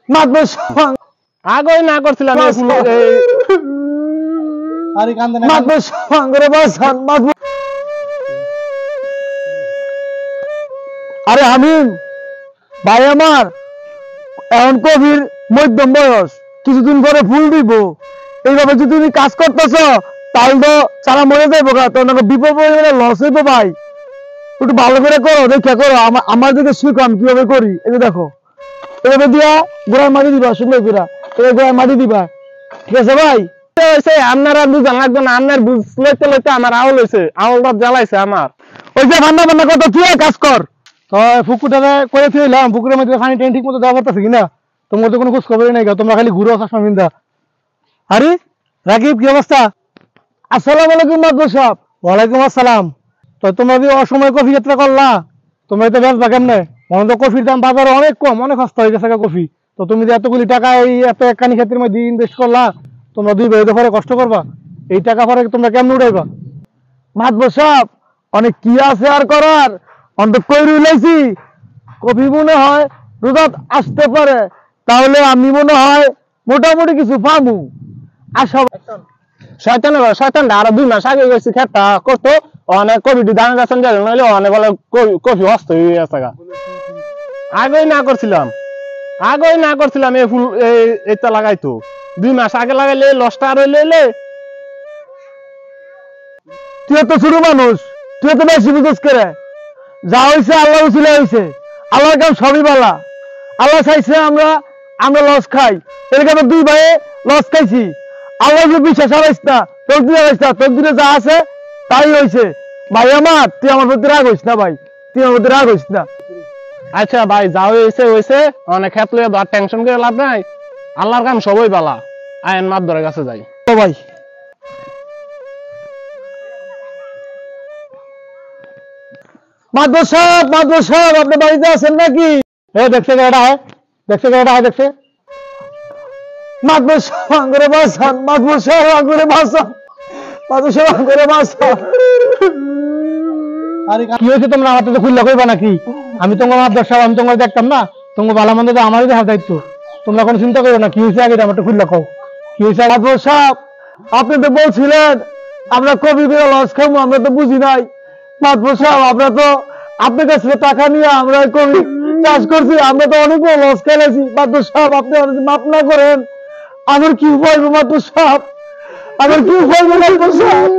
মাতবর সাহেব আগেই না করছিলাম আরে কান্দে না মাতবর সাহেব করে বাসান মাতবর আরে আমিন ভাই আমার এখন কবির মধ্যম বয়স কিছুদিন পরে ফুল দিব এইভাবে যদি তুমি কাজ করতেছ তাহলে তো সারা মরে যাইবো তো বিপদ লস হইবো ভাই একটু ভালো করে করো দেখে করো আমার দিকে শিখো আমি কিভাবে করি এই যে দেখো এভাবে দিয়া গোড়ায় মাটি দিবা শুকনো ফিরা এবার গোড়ায় মাটি দিবা ঠিক আছে ভাই আপনারা বুঝান লাগবে না আপনার বুঝতে লইতে আমার আউল হয়েছে আউলটা জ্বালাইছে আমার ওই যে ঠান্ডা ঠান্ডা কথা তুই কাজ কর তো পুকুরটা করে ফেলাম পুকুরের মধ্যে পানি টেন ঠিক মতো দেওয়া করতেছে কিনা তোমার তো কোনো খোঁজ খবরই নাই তোমরা খালি ঘুরো চশমা বিন্দা আরে রাকিব কি অবস্থা আসসালামু আলাইকুম মাতবর সাহেব ওয়ালাইকুম আসসালাম তো তোমরা যে অসময় কফি যাত্রা করলা তোমরা তো বেচবা কেমনে মনে তো কফির দাম বাজারে অনেক কম অনেক সস্তা হয়ে গেছে কফি তো তুমি যে এতগুলি টাকা এই এত একখানি ক্ষেত্রের মধ্যে ইনভেস্ট করলা তোমরা দুই ভাই পরে কষ্ট করবা এই টাকা পরে তোমরা কেমনে উঠাইবা মাতবর সাহেব অনেক কি আছে আর করার অন্তত কই রইলাইছি কফি মনে হয় রোজাত আসতে পারে তাহলে আমি মনে হয় মোটামুটি কিছু পামু আশা শয়তান আরো 2 মাস আগে গেছি খেতা করতো অনেক কফি দান গাছন গেল নইলে অনেক বলে কফি হস্ত হয়ে গেছে আগেই না করছিলাম এই ফুল এইটা লাগাইতো 2 মাস আগে লাগাইলে লসটা আর হইলে তুই তো ছোট মানুষ তুই তো বেশি বুঝস করে যা হয়েছে আল্লাহ উচিলে হয়েছে আল্লাহর কাছে সবই বলা আল্লাহ চাইছে আমরা লস খাই এরকম দুই ভাইয়ে লস খাইছি আল্লাহ যে বিশ্বাস হারাইস না তোর দিলে যা আছে তাই হয়েছে ভাই আমার তুই আমার প্রতি রাগ হইস না ভাই তুই আমার প্রতি রাগ হইস না আচ্ছা ভাই যা হয়েছে অনেক ক্ষেত্রে টেনশন করে লাভ নাই আল্লাহর কাম সবই বালা আইন মাতবরের কাছে যাই ও ভাই মাতবর সাহেব আপনি বাড়িতে আছেন নাকি দেখছে দেখছে মাতবর সাহেব আঙ্গুরে বাসান মাতবর সাহেব আঙ্গুরে বাসান মাতবর সাহেব আঙ্গুরে বাসান আরে কি হয়েছে তোমরা আমার তো খুললা কইবা নাকি আমি তোমার মাতবর সাহেব আমি তোমার দেখতাম না তোমার ভালো মন্দ তো আমারই দেখার দায়িত্ব তোমরা কোনো চিন্তা করো না কি হয়েছে আগে আমার তো খুললা কও কি হয়েছে মাতবর সাহেব আপনি তো বলছিলেন আমরা কবি করে লস খাবো আমরা তো বুঝি নাই মাতবর সাহেব আমরা তো আপনার কাছে টাকা নিয়ে আমরা কবি চাষ করছি আমরা তো অনেক লস খেলেছি মাতবর সাহেব আপনি মাফ না করেন আমার কি উপায় মাতবর সাহেব আমার কি উপায় মাতবর সাহেব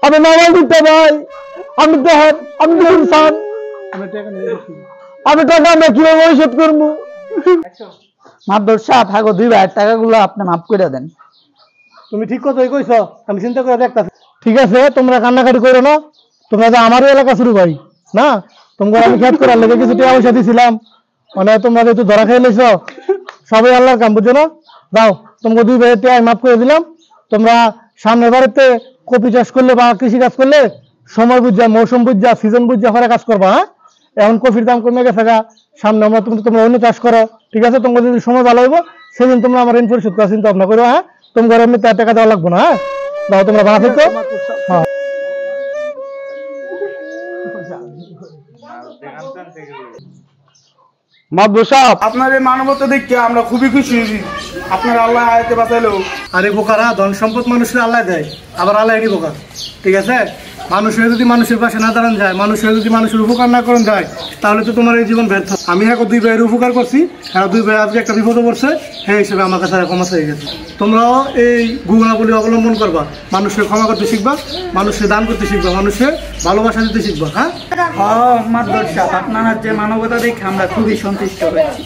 আমি নামাজ দিতে ভাই আমি তো ইনসান আমি টাকা আমরা কিভাবে পরিশোধ করবো মাতবর সাহেব হাগো 2 ভাইয়ের টাকাগুলো আপনি মাফ করে দেন তুমি ঠিক কথাই কইছো আমি চিন্তা করে দেখতাছি ঠিক আছে তোমরা কান্নাকাটি করো না তোমরা তো আমারই এলাকা শুরু ভাই না তোমরা আমি খেত করার লেগে কিছু টাকা পয়সা দিছিলাম মানে তোমরা যেহেতু ধরা খেয়ে লেছো সবাই আল্লাহর কাম বুঝছো না দাও তোমাকে 2 ভাইয়ের টাকা মাফ করে দিলাম তোমরা সামনের বারেতে কপি চাষ করলে বা কৃষি কাজ করলে সময় বুঝা মৌসুম বুঝা সিজন বুঝা করে কাজ করবা হ্যাঁ এখন কফির দাম কমে গেছে সামনে আমরা তোমরা অন্য চাষ করো ঠিক আছে তোমরা যদি সময় ভালো হইব সেদিন তোমরা আমার ঋণ পরিশোধ করার চিন্তা ভাবনা করো হ্যাঁ তোমার এমনি টাকা দেওয়া লাগবে না হ্যাঁ দাও তোমরা ভাড়া থেকো হ্যাঁ মাতবর সাহেব আপনার এই মানবতা দেখে আমরা খুবই খুশি হয়েছি আপনার আল্লাহ আয়াতে বাঁচাইলো আরে বোকারা ধন সম্পদ মানুষের আল্লাহ দেয় আবার আল্লাহ এটি বোকা ঠিক আছে মানুষের যদি মানুষের পাশে না দাঁড়ান যায় মানুষের যদি মানুষের উপকার না করেন যায় তাহলে তো তোমার এই জীবন ব্যর্থ আমি এখন 2 ভাইয়ের উপকার করছি আর 2 ভাই আজকে একটা বিপদে পড়ছে সেই হিসেবে আমার কাছে ক্ষমা হয়ে গেছে তোমরাও এই গুণাবলী অবলম্বন করবা মানুষের ক্ষমা করতে শিখবা মানুষের দান করতে শিখবা মানুষের ভালোবাসা দিতে শিখবা হ্যাঁ মাতবর সাহেব আপনার যে মানবতা দেখে আমরা খুবই সন্তুষ্ট হয়েছি।